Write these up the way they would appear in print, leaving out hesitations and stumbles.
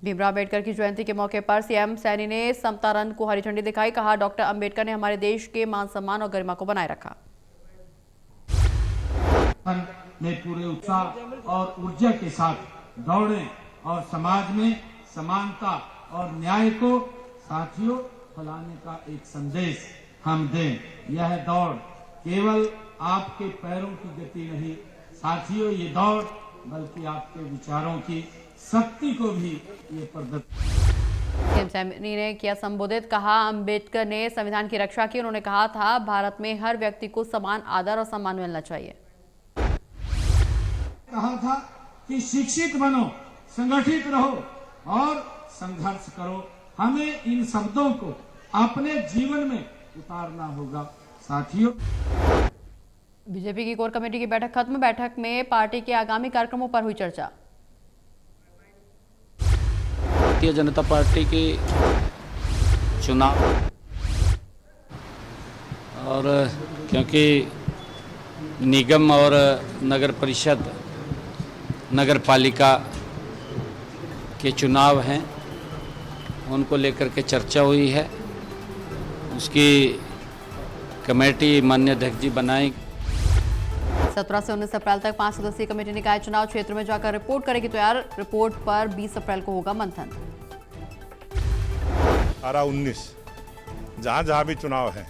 भीमराव अम्बेडकर की जयंती के मौके पर सीएम सैनी ने समता रन को हरी झंडी दिखाई। कहा, डॉक्टर अम्बेडकर ने हमारे देश के मान सम्मान और गरिमा को बनाए रखा। में पूरे उत्साह और ऊर्जा के साथ दौड़े और समाज में समानता और न्याय को साथियों फैलाने का एक संदेश हम दें। यह दौड़ केवल आपके पैरों की गति नहीं साथियों, ये दौड़ बल्कि आपके विचारों की शक्ति को भी ये प्रदर्शित। सीएम सैनी ने किया संबोधित। कहा, अम्बेडकर ने संविधान की रक्षा की। उन्होंने कहा था, भारत में हर व्यक्ति को समान आदर और सम्मान मिलना चाहिए। कहा था कि शिक्षित बनो, संगठित रहो और संघर्ष करो। हमें इन शब्दों को अपने जीवन में उतारना होगा। साथियों, बीजेपी की कोर कमेटी की बैठक खत्म। बैठक में पार्टी के आगामी कार्यक्रमों पर हुई चर्चा। भारतीय जनता पार्टी के चुनाव और क्योंकि निगम और नगर परिषद नगर पालिका के चुनाव हैं, उनको लेकर के चर्चा हुई है। उसकी कमेटी माननीय अध्यक्ष जी बनाएंगे। 17 से 19 अप्रैल तक 5 सदस्यीय कमेटी निकाय चुनाव क्षेत्र में जाकर रिपोर्ट करेगी तैयार। रिपोर्ट पर 20 अप्रैल को होगा मंथन। 18-19 जहाँ भी चुनाव है,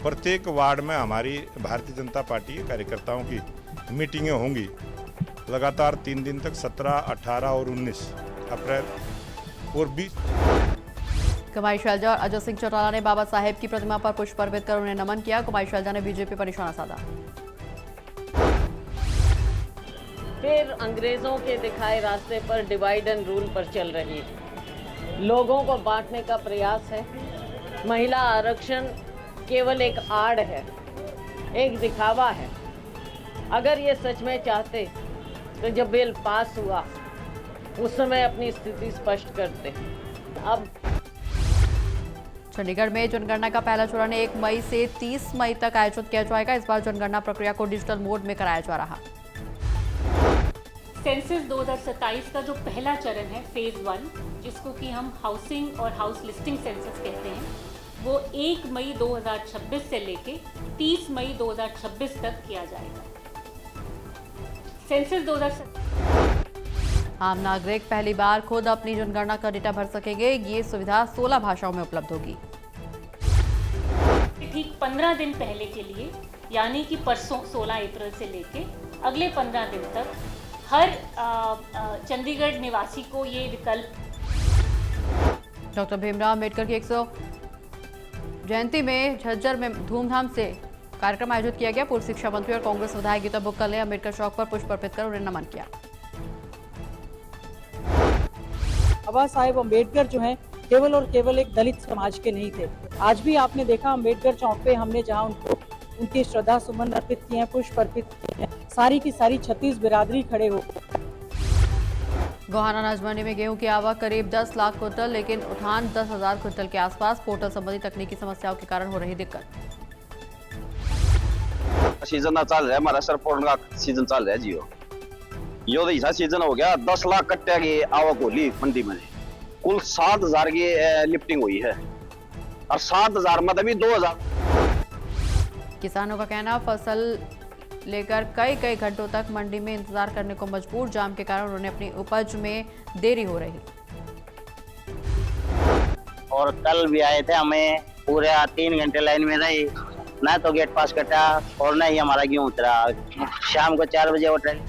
प्रत्येक वार्ड में हमारी भारतीय जनता पार्टी के कार्यकर्ताओं की मीटिंगें होंगी लगातार 3 दिन तक, 17, 18 और 19 अप्रैल और 20। कुमारी शैलजा और अजय सिंह चौटाला ने बाबा साहेब की प्रतिमा पर पुष्प अर्पित कर उन्हें नमन किया। कुमारी शैलजा ने बीजेपी पर निशाना साधा। फिर अंग्रेजों के दिखाए रास्ते पर डिवाइड एंड रूल पर चल रही है। लोगों को बांटने का प्रयास है। महिला आरक्षण केवल एक आड़ है, एक दिखावा है। अगर ये सच में चाहते तो जब बिल पास हुआ उस समय अपनी स्थिति स्पष्ट करते। अब चंडीगढ़ में जनगणना का पहला चरण 1 मई से 30 मई तक आयोजित किया जाएगा। इस बार जनगणना प्रक्रिया को डिजिटल मोड में कराया जा रहा। सेंसस 2027 का जो पहला चरण है, फेज 1, जिसको कि हम हाउसिंग और हाउस लिस्टिंग सेंसस कहते हैं, वो 1 मई 2026 से लेके 30 मई 2026 तक किया जाएगा। सेंसस 2027 आम नागरिक पहली बार खुद अपनी जनगणना का डेटा भर सकेंगे। ये सुविधा 16 भाषाओं में उपलब्ध होगी। ठीक 15 दिन पहले के लिए, यानी कि परसों 16 अप्रैल से लेके अगले 15 दिन तक हर चंडीगढ़ निवासी को ये विकल्प। डॉक्टर भीमराव अम्बेडकर की 100 जयंती में झज्जर में धूमधाम से कार्यक्रम आयोजित किया गया। पूर्व शिक्षा मंत्री और कांग्रेस विधायक गीता बुक्कल ने अम्बेडकर चौक पर पुष्प अर्पित कर उन्हें नमन किया। बाबा साहेब अम्बेडकर जो हैं केवल और केवल एक दलित समाज के नहीं थे। आज भी आपने देखा अम्बेडकर चौक पे हमने जहां उनको उनकी श्रद्धा सुमन अर्पित किए हैं, पुष्प अर्पित किए हैं, सारी की सारी 36 बिरादरी खड़े हो। गोहाना अनाज मंडी में गेहूं की आवक करीब 10 लाख क्विंटल, लेकिन उठान 10,000 क्विंटल के आसपास। पोर्टल संबंधी तकनीकी समस्याओं के कारण हो रही दिक्कत। सीजन चल रहा है हमारा, सरपोर्ट का सीजन चल रहा है जियो। यो तो ऐसा सीजन हो गया, 10 लाख कट्टे की आवक होली मंडी में। कुल 7,000 की लिफ्टिंग हुई है और 7,000 में तभी 2,000। किसानों का कहना, फसल लेकर कई घंटों तक मंडी में इंतजार करने को मजबूर। जाम के कारण उन्हें अपनी उपज में देरी हो रही। और कल भी आए थे, हमें पूरे 3 घंटे लाइन में रही, ना तो गेट पास कटा और ना ही हमारा गेहूं उतरा। शाम को 4 बजे वो ट्रेन।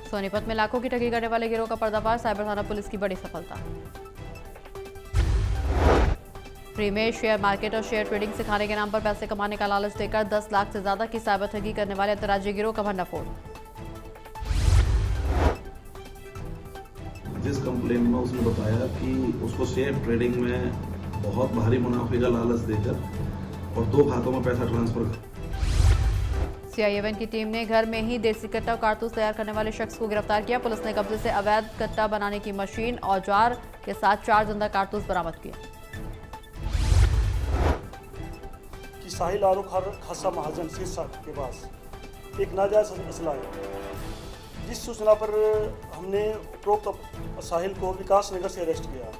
सोनीपत में लाखों की ठगी करने वाले गिरोह का पर्दाफाश। साइबर थाना पुलिस की बड़ी सफलता। फ्री में शेयर मार्केट और शेयर ट्रेडिंग सिखाने के नाम पर पैसे कमाने का लालच देकर 10 लाख से ज्यादा की साइबर ठगी करने वाले अंतर्राज्यीय गिरोह का भंडाफोड़। जिस कंप्लेन में उसने बताया कि उसको शेयर ट्रेडिंग में बहुत भारी मुनाफे का लालच देकर और 2 खातों में पैसा ट्रांसफर। सीआईए की टीम ने घर में ही देसी कट्टा और कारतूस तैयार करने वाले शख्स को गिरफ्तार किया। पुलिस ने कब्जे से अवैध कट्टा बनाने की मशीन, औजार के साथ 4 जिंदा कारतूस बरामद किए। साहिल आरूख खासा महाजन शीर्षक के पास एक नाजायज असला है जिस सूचना पर हमने उपरोक्त साहिल को विकास नगर से अरेस्ट किया।